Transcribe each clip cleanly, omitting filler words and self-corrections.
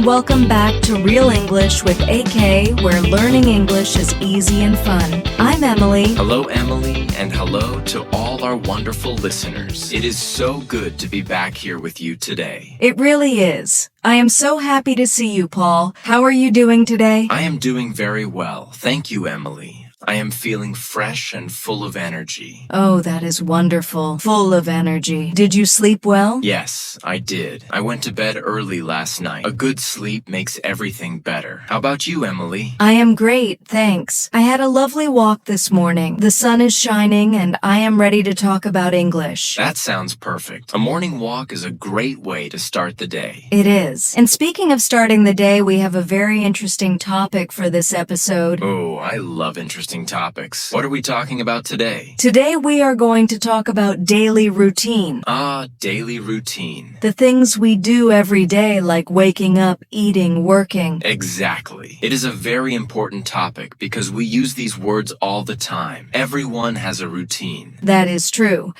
and welcome back to Real English with AK, where learning English is easy and fun. I'm Emily. Hello, Emily, and hello to all our wonderful listeners. It is so good to be back here with you today. It really is. I am so happy to see you, Paul. How are you doing today? I am doing very well. Thank you, Emily. I am feeling fresh and full of energy. Oh, that is wonderful. Full of energy. Did you sleep well? Yes, I did. I went to bed early last night. A good sleep makes everything better. How about you, Emily? I am great, thanks. I had a lovely walk this morning. The sun is shining and I am ready to talk about English. That sounds perfect. A morning walk is a great way to start the day. It is. And speaking of starting the day, we have a very interesting topic for this episode. Oh, I love interesting topics. What are we talking about today? Today we are going to talk about daily routine. Ah, daily routine. The things we do every day, like waking up, eating, working. Exactly. It is a very important topic because we use these words all the time. Everyone has a routine. That is true.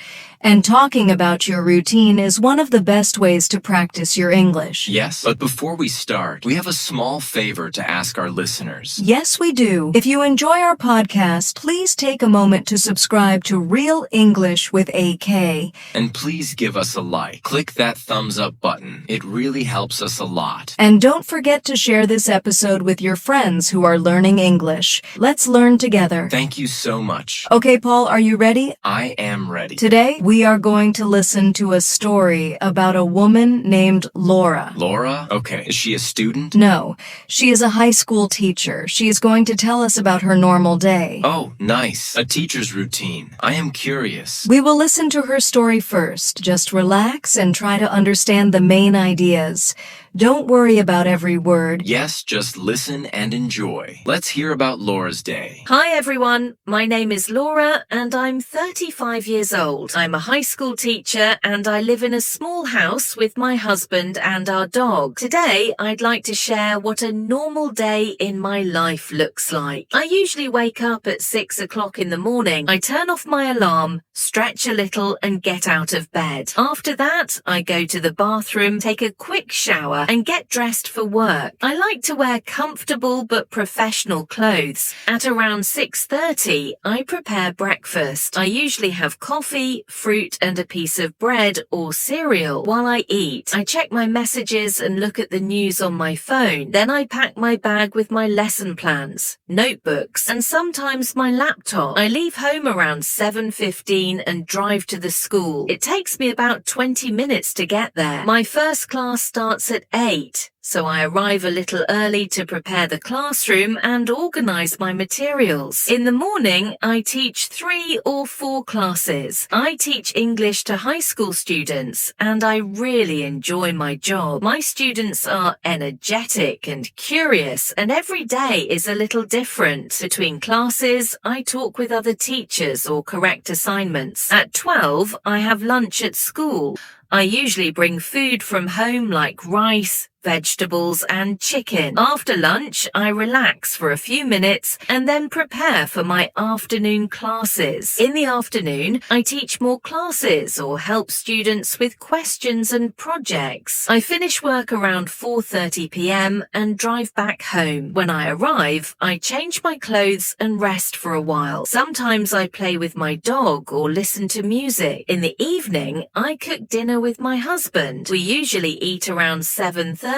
And talking about your routine is one of the best ways to practice your English. Yes, but before we start, we have a small favor to ask our listeners. Yes, we do. If you enjoy our podcast, please take a moment to subscribe to Real English with AK. And please give us a like. Click that thumbs up button. It really helps us a lot. And don't forget to share this episode with your friends who are learning English. Let's learn together. Thank you so much. Okay, Paul, are you ready? I am ready. Today, we are going to listen to a story about a woman named Laura. Laura? Okay. Is she a student? No, she is a high school teacher. She is going to tell us about her normal day. Oh, nice. A teacher's routine. I am curious. We will listen to her story first. Just relax and try to understand the main ideas. Don't worry about every word. Yes, just listen and enjoy. Let's hear about Laura's day. Hi everyone, my name is Laura and I'm 35 years old. I'm a high school teacher and I live in a small house with my husband and our dog. Today, I'd like to share what a normal day in my life looks like. I usually wake up at 6 o'clock in the morning. I turn off my alarm, stretch a little and get out of bed. After that, I go to the bathroom, take a quick shower and get dressed for work. I like to wear comfortable but professional clothes. At around 6:30, I prepare breakfast. I usually have coffee, fruit and a piece of bread or cereal. While I eat, I check my messages and look at the news on my phone. Then I pack my bag with my lesson plans, notebooks and sometimes my laptop. I leave home around 7:15 and drive to the school. It takes me about 20 minutes to get there. My first class starts at 8. So I arrive a little early to prepare the classroom and organize my materials. In the morning, I teach 3 or 4 classes. I teach English to high school students and I really enjoy my job. My students are energetic and curious and every day is a little different. Between classes, I talk with other teachers or correct assignments. At 12, I have lunch at school. I usually bring food from home like rice, vegetables and chicken. After lunch, I relax for a few minutes and then prepare for my afternoon classes. In the afternoon, I teach more classes or help students with questions and projects. I finish work around 4:30 p.m. and drive back home. When I arrive, I change my clothes and rest for a while. Sometimes I play with my dog or listen to music. In the evening, I cook dinner with my husband. We usually eat around 7:30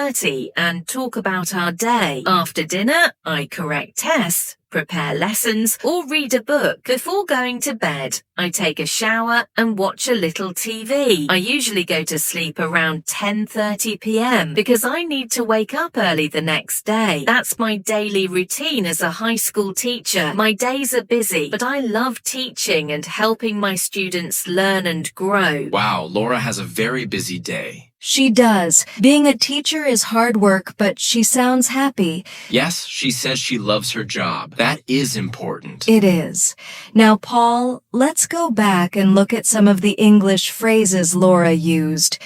and talk about our day. After dinner, I correct tests, prepare lessons, or read a book. Before going to bed, I take a shower and watch a little TV. I usually go to sleep around 10:30 p.m. because I need to wake up early the next day. That's my daily routine as a high school teacher. My days are busy, but I love teaching and helping my students learn and grow. Wow, Laura has a very busy day. She does. Being a teacher is hard work, but she sounds happy. Yes, she says she loves her job. That is important. It is. Now, Paul, let's go back and look at some of the English phrases Laura used.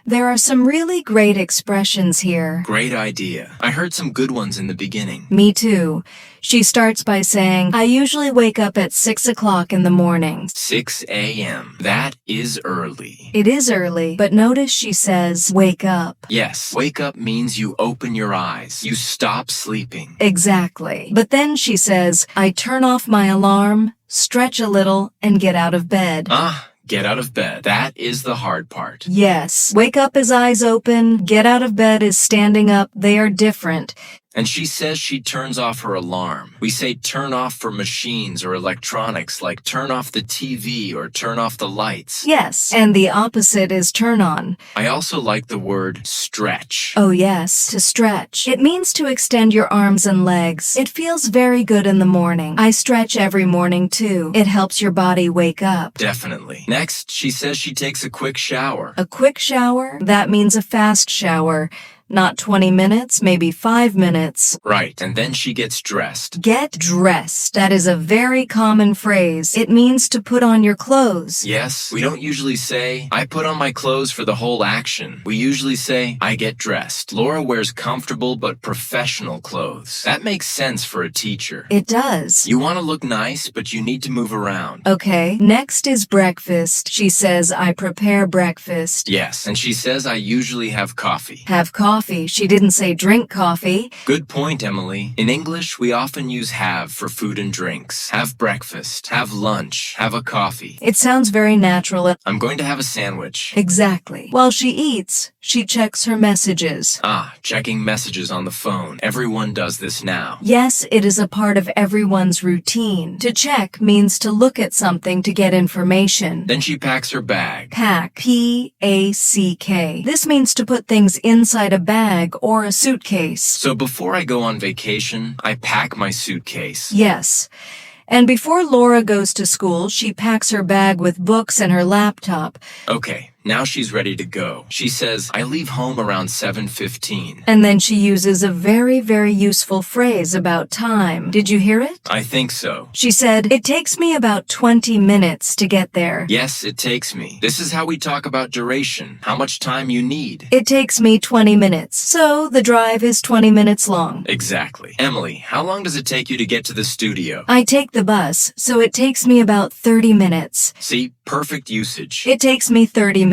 There are some really great expressions here. Great idea. I heard some good ones in the beginning. Me too. She starts by saying, I usually wake up at 6 o'clock in the morning. 6 a.m. That is early. It is early, but notice she says, wake up. Yes, wake up means you open your eyes. You stop sleeping. Exactly. But then she says, I turn off my alarm, stretch a little, and get out of bed. Get out of bed. That is the hard part. Yes. Wake up is eyes open. Get out of bed is standing up. They are different. And she says she turns off her alarm. We say turn off for machines or electronics, like turn off the TV or turn off the lights. Yes. And the opposite is turn on. I also like the word stretch. Oh yes, to stretch. It means to extend your arms and legs. It feels very good in the morning. I stretch every morning too. It helps your body wake up. Definitely. Next, she says she takes a quick shower. A quick shower? That means a fast shower. Not 20 minutes, maybe 5 minutes. Right, and then she gets dressed. Get dressed. That is a very common phrase. It means to put on your clothes. Yes, we don't usually say, I put on my clothes for the whole action. We usually say, I get dressed. Laura wears comfortable but professional clothes. That makes sense for a teacher. It does. You want to look nice, but you need to move around. Okay, next is breakfast. She says, I prepare breakfast. Yes, and she says I usually have coffee. Have coffee. She didn't say drink coffee. Good point, Emily. In English, we often use have for food and drinks. Have breakfast, have lunch, have a coffee. It sounds very natural. I'm going to have a sandwich. Exactly. While she eats, she checks her messages. Checking messages on the phone. Everyone does this now. Yes, it is a part of everyone's routine. To check means to look at something to get information. Then she packs her bag. Pack. P-A-C-K. This means to put things inside a bag or a suitcase. So before I go on vacation, I pack my suitcase. Yes. And before Laura goes to school, she packs her bag with books and her laptop. Okay. Now she's ready to go. She says, I leave home around 7:15. And then she uses a very, very useful phrase about time. Did you hear it? I think so. She said, it takes me about 20 minutes to get there. Yes, it takes me. This is how we talk about duration, how much time you need. It takes me 20 minutes. So the drive is 20 minutes long. Exactly. Emily, how long does it take you to get to the studio? I take the bus, so it takes me about 30 minutes. See, perfect usage. It takes me 30 minutes.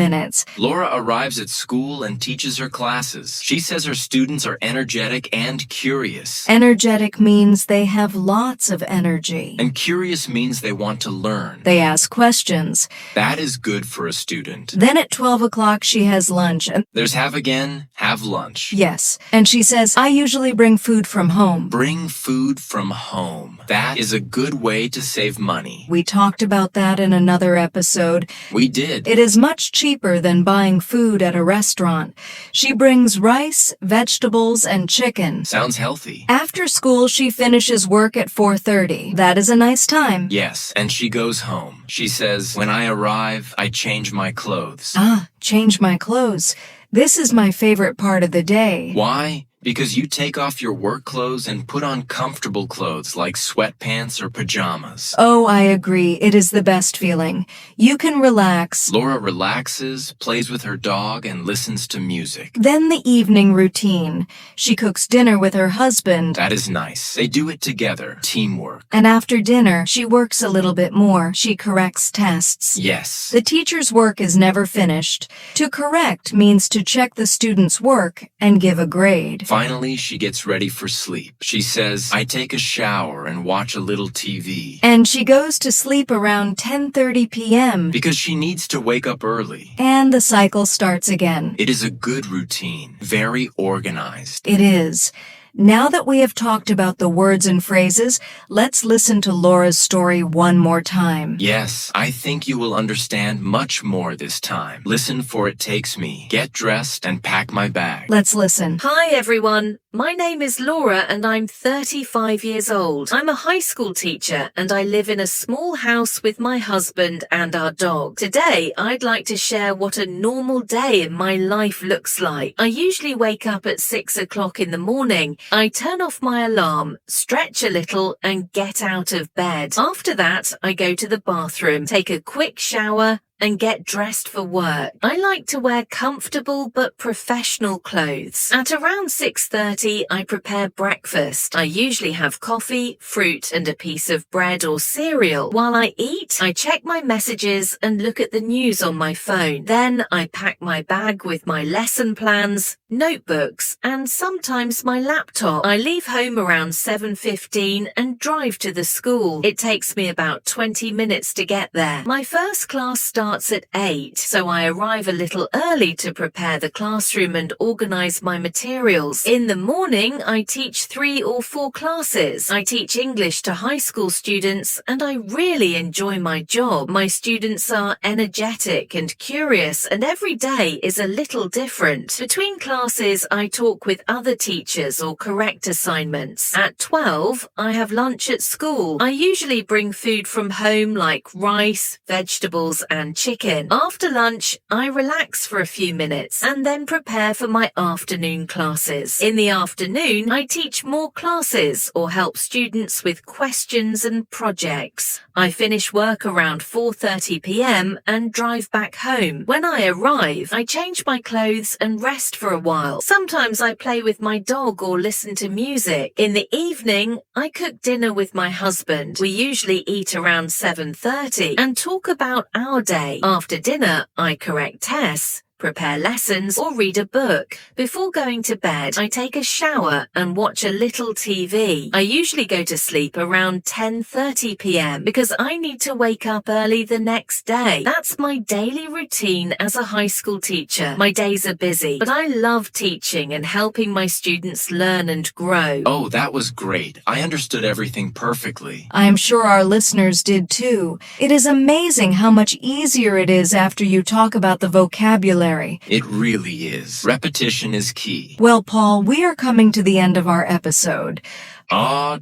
Laura arrives at school and teaches her classes. She says her students are energetic and curious. Energetic means they have lots of energy. And curious means they want to learn. They ask questions. That is good for a student. Then at 12 o'clock she has lunch. There's have again, have lunch. Yes. And she says, I usually bring food from home. Bring food from home. That is a good way to save money. We talked about that in another episode. We did. It is much cheaper than buying food at a restaurant. She brings rice, vegetables, and chicken. Sounds healthy. After school, she finishes work at 4:30. That is a nice time. Yes, and she goes home. She says, when I arrive, I change my clothes. Change my clothes. This is my favorite part of the day. Why? Because you take off your work clothes and put on comfortable clothes like sweatpants or pajamas. Oh, I agree. It is the best feeling. You can relax. Laura relaxes, plays with her dog, and listens to music. Then the evening routine. She cooks dinner with her husband. That is nice. They do it together. Teamwork. And after dinner, she works a little bit more. She corrects tests. Yes. The teacher's work is never finished. To correct means to check the student's work and give a grade. Finally, she gets ready for sleep. She says, I take a shower and watch a little TV. And she goes to sleep around 10:30 p.m. Because she needs to wake up early. And the cycle starts again. It is a good routine. Very organized. It is. Now that we have talked about the words and phrases, let's listen to Laura's story one more time. Yes, I think you will understand much more this time. Listen, for it takes me. Get dressed and pack my bag. Let's listen. Hi everyone, my name is Laura and I'm 35 years old. I'm a high school teacher and I live in a small house with my husband and our dog. Today, I'd like to share what a normal day in my life looks like. I usually wake up at 6 o'clock in the morning. I turn off my alarm, stretch a little and get out of bed. After that, I go to the bathroom, take a quick shower, and get dressed for work. I like to wear comfortable but professional clothes. At around 6:30, I prepare breakfast. I usually have coffee, fruit, and a piece of bread or cereal. While I eat, I check my messages and look at the news on my phone. Then I pack my bag with my lesson plans, notebooks, and sometimes my laptop. I leave home around 7:15 and drive to the school. It takes me about 20 minutes to get there. My first class starts at 8, so I arrive a little early to prepare the classroom and organize my materials. In the morning, I teach 3 or 4 classes. I teach English to high school students, and I really enjoy my job. My students are energetic and curious, and every day is a little different. Between classes, I talk with other teachers or correct assignments. At 12, I have lunch at school. I usually bring food from home like rice, vegetables, and chicken. After lunch, I relax for a few minutes and then prepare for my afternoon classes. In the afternoon, I teach more classes or help students with questions and projects. I finish work around 4:30 p.m. and drive back home. When I arrive, I change my clothes and rest for a while. Sometimes I play with my dog or listen to music. In the evening, I cook dinner with my husband. We usually eat around 7:30 and talk about our day. After dinner, I correct tests, prepare lessons, or read a book. Before going to bed, I take a shower and watch a little TV. I usually go to sleep around 10:30 p.m. because I need to wake up early the next day. That's my daily routine as a high school teacher. My days are busy, but I love teaching and helping my students learn and grow. Oh, that was great. I understood everything perfectly. I'm sure our listeners did too. It is amazing how much easier it is after you talk about the vocabulary. It really is. Repetition is key. Well, Paul, we are coming to the end of our episode.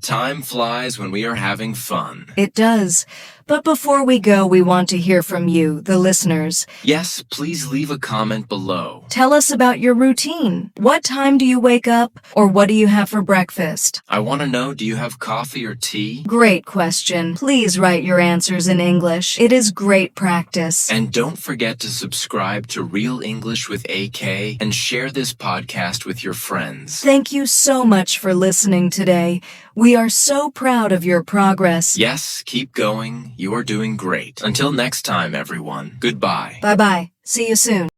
Time flies when we are having fun. It does. But before we go, we want to hear from you, the listeners. Yes, please leave a comment below. Tell us about your routine. What time do you wake up, or what do you have for breakfast? I want to know, do you have coffee or tea? Great question. Please write your answers in English. It is great practice. And don't forget to subscribe to Real English with AK and share this podcast with your friends. Thank you so much for listening today. We are so proud of your progress. Yes, keep going. You are doing great. Until next time, everyone. Goodbye. Bye-bye. See you soon.